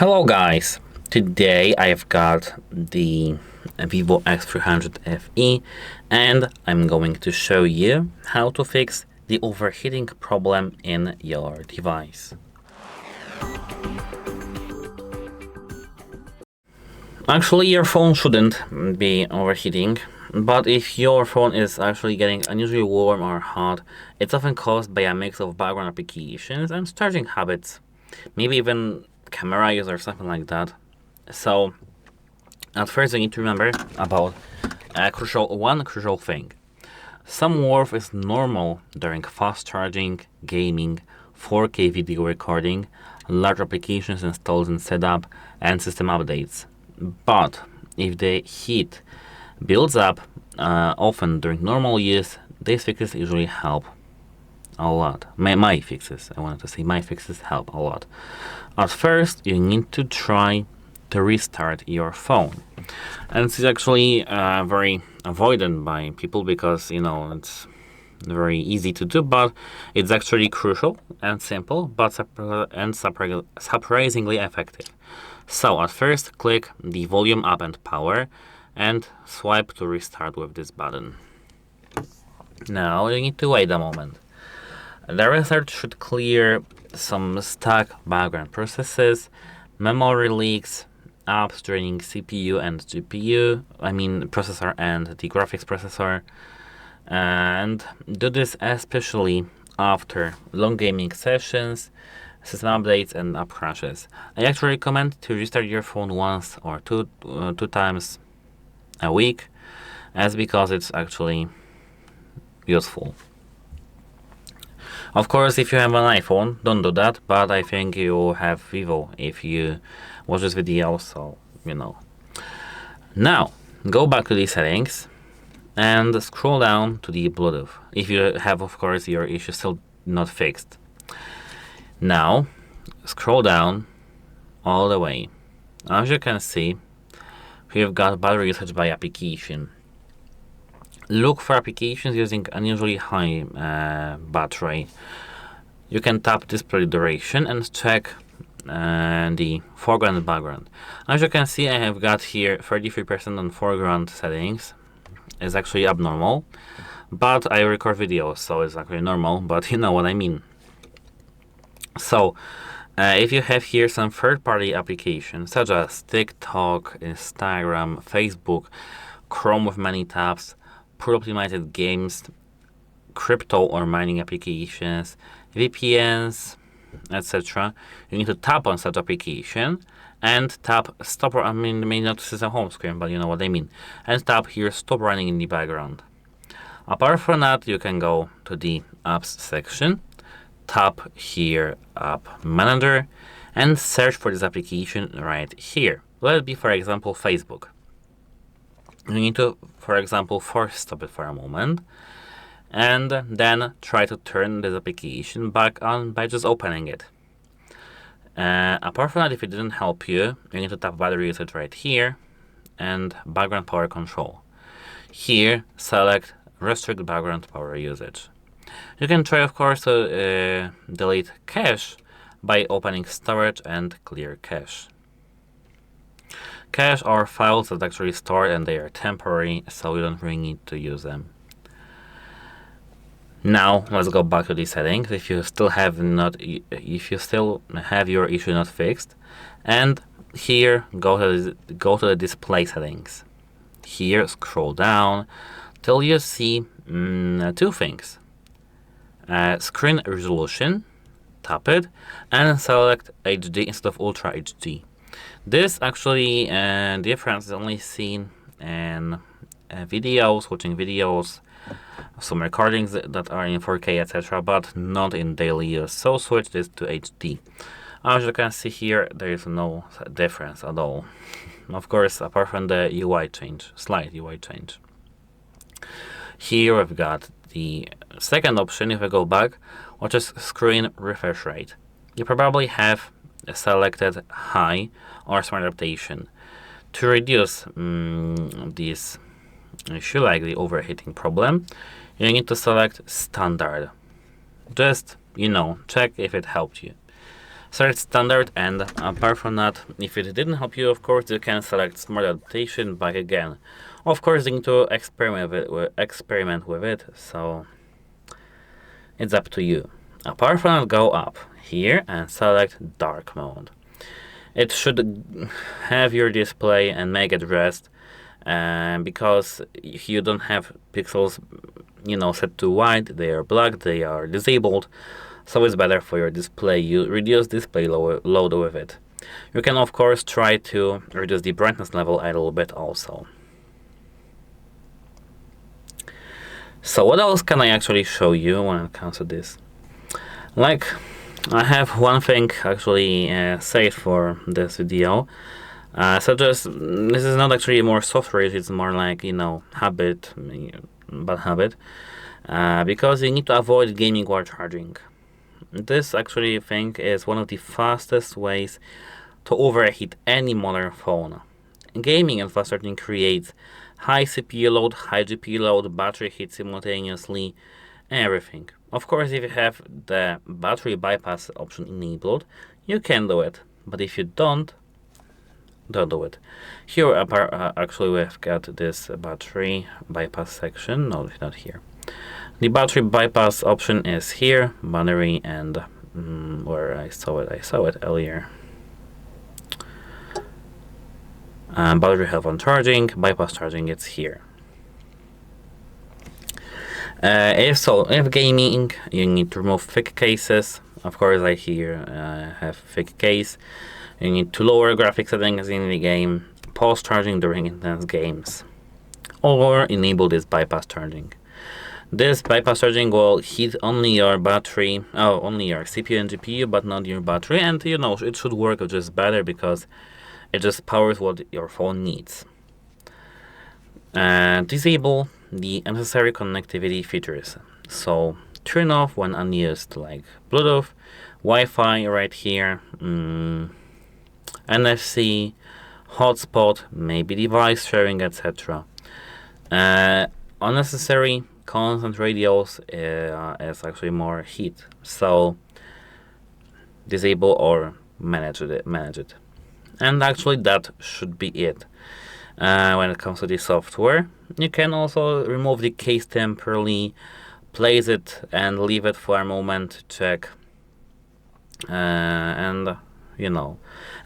Hello guys, today I've got the VIVO X300 FE and I'm going to show you how to fix the overheating problem in your device. Actually, your phone shouldn't be overheating, but if your phone is actually getting unusually warm or hot, it's often caused by a mix of background applications and charging habits, maybe even camera use or something like that. So at first you need to remember about one crucial thing. Some warmth is normal during fast charging, gaming, 4K video recording, large applications installed and set up, and system updates. But if the heat builds up often during normal use, these fixes usually help a lot. My fixes help a lot. At first, you need to try to restart your phone. And this is actually very avoided by people because, it's very easy to do, but it's actually crucial and simple, but surprisingly effective. So at first, click the volume up and power and swipe to restart with this button. Now you need to wait a moment. The restart should clear some stuck background processes, memory leaks, apps draining CPU and GPU, processor and the graphics processor, and do this especially after long gaming sessions, system updates and app crashes. I actually recommend to restart your phone once or two times a week, as because it's actually useful. Of course, if you have an iPhone, don't do that, but I think you have Vivo if you watch this video, so Now, go back to the settings and scroll down to the Bluetooth, if you have, of course, your issue still not fixed. Now, scroll down all the way. As you can see, we've got battery usage by application. Look for applications using unusually high battery. You can tap display duration and check the foreground and background. As you can see, I have got here 33% on foreground settings. It's actually abnormal, but I record videos, so it's actually normal, but you know what I mean. So, if you have here some third-party applications, such as TikTok, Instagram, Facebook, Chrome with many tabs, poor optimized games, crypto or mining applications, VPNs, etc., you need to tap on such application and tap stop. May not see the home screen, but you know what I mean. And tap here stop running in the background. Apart from that, you can go to the apps section, tap here app manager, and search for this application right here. Let it be, for example, Facebook. You need to, for example, first stop it for a moment and then try to turn this application back on by just opening it. Apart from that, if it didn't help you, you need to tap battery usage right here and background power control. Here, select restrict background power usage. You can try, of course, to delete cache by opening storage and clear cache. Cache are files that actually stored and they are temporary, so you don't really need to use them. Now let's go back to the settings. If you still have your issue not fixed, and here go to the display settings. Here scroll down till you see two things: screen resolution, tap it, and select HD instead of Ultra HD. This actually difference is only seen in watching videos, some recordings that are in 4K, etc., but not in daily use. So switch this to HD. As you can see here, there is no difference at all. Of course, apart from the slight UI change. Here we've got the second option, if I go back, which is screen refresh rate. You probably have selected high or smart adaptation. To reduce this issue like the overheating problem, you need to select standard. Just check if it helped you. Select standard, and apart from that, if it didn't help you, of course, you can select smart adaptation back again. Of course, you need to experiment with it, so it's up to you. Apart from that, go up here and select dark mode. It should have your display and make it rest, because if you don't have pixels, set to white, they are black, they are disabled. So it's better for your display. You reduce display load with it. You can of course try to reduce the brightness level a little bit also. So what else can I actually show you when it comes to this? Like, I have one thing actually saved for this video. So this is not actually more software, it's more like, habit, bad habit. Because you need to avoid gaming while charging. This actually thing is one of the fastest ways to overheat any modern phone. Gaming and fast charging creates high CPU load, high GPU load, battery heat simultaneously, everything. Of course, if you have the battery bypass option enabled, you can do it. But if you don't do it. Here, actually, we've got this battery bypass section. No, not here. The battery bypass option is here, battery, and where I saw it earlier. Battery health on charging, bypass charging, it's here. If gaming, you need to remove thick cases. Of course, I here have thick case. You need to lower graphics settings in the game, pause charging during intense games, or enable this bypass charging. This bypass charging will heat only your battery, only your CPU and GPU, but not your battery, and it should work just better because it just powers what your phone needs. Disable the unnecessary connectivity features. So turn off when unused, like Bluetooth, Wi-Fi right here, NFC, hotspot, maybe device sharing, etc. Unnecessary constant radios is actually more heat, so disable or manage it. And actually that should be it. When it comes to the software, you can also remove the case temporarily, place it and leave it for a moment to check, and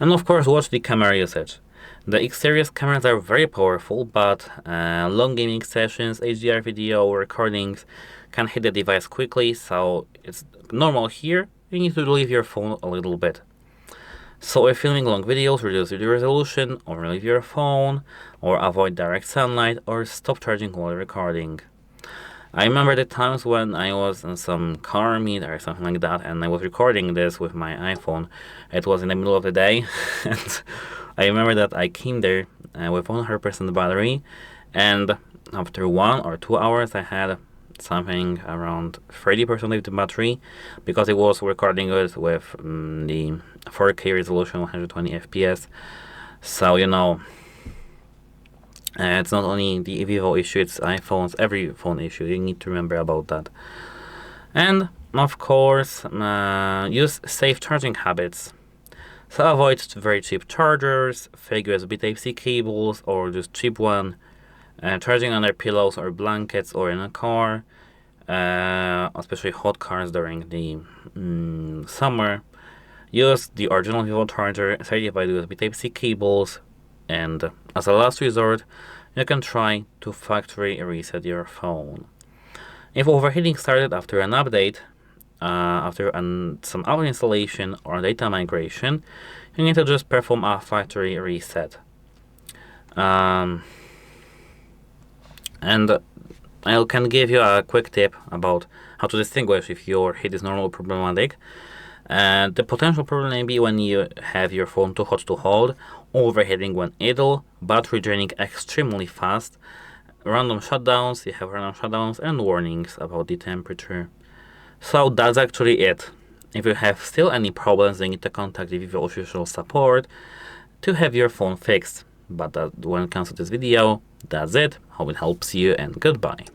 of course watch the camera usage. The X series cameras are very powerful, but long gaming sessions, HDR video recordings can hit the device quickly, so it's normal here. You need to leave your phone a little bit. So if filming long videos, reduce the resolution, or leave your phone, or avoid direct sunlight, or stop charging while recording. I remember the times when I was in some car meet or something like that, and I was recording this with my iPhone. It was in the middle of the day, and I remember that I came there with 100% battery, and after 1 or 2 hours I had something around 30% of the battery, because it was recording it with the 4K resolution, 120 FPS. So it's not only the Vivo issue, it's iPhones, every phone issue. You need to remember about that. And of course, use safe charging habits. So avoid very cheap chargers, fake USB Type-C cables, or just cheap one. Charging under pillows or blankets or in a car, especially hot cars during the summer. Use the original Vivo charger, certified USB Type-C cables, and as a last resort, you can try to factory reset your phone. If overheating started after an update, after some app installation or data migration, you need to just perform a factory reset. And I can give you a quick tip about how to distinguish if your heat is normal or problematic. The potential problem may be when you have your phone too hot to hold, overheating when idle, battery draining extremely fast, random shutdowns, and warnings about the temperature. So that's actually it. If you have still any problems, you need to contact the Vivo official support to have your phone fixed. But when it comes to this video, that's it. Hope it helps you, and goodbye.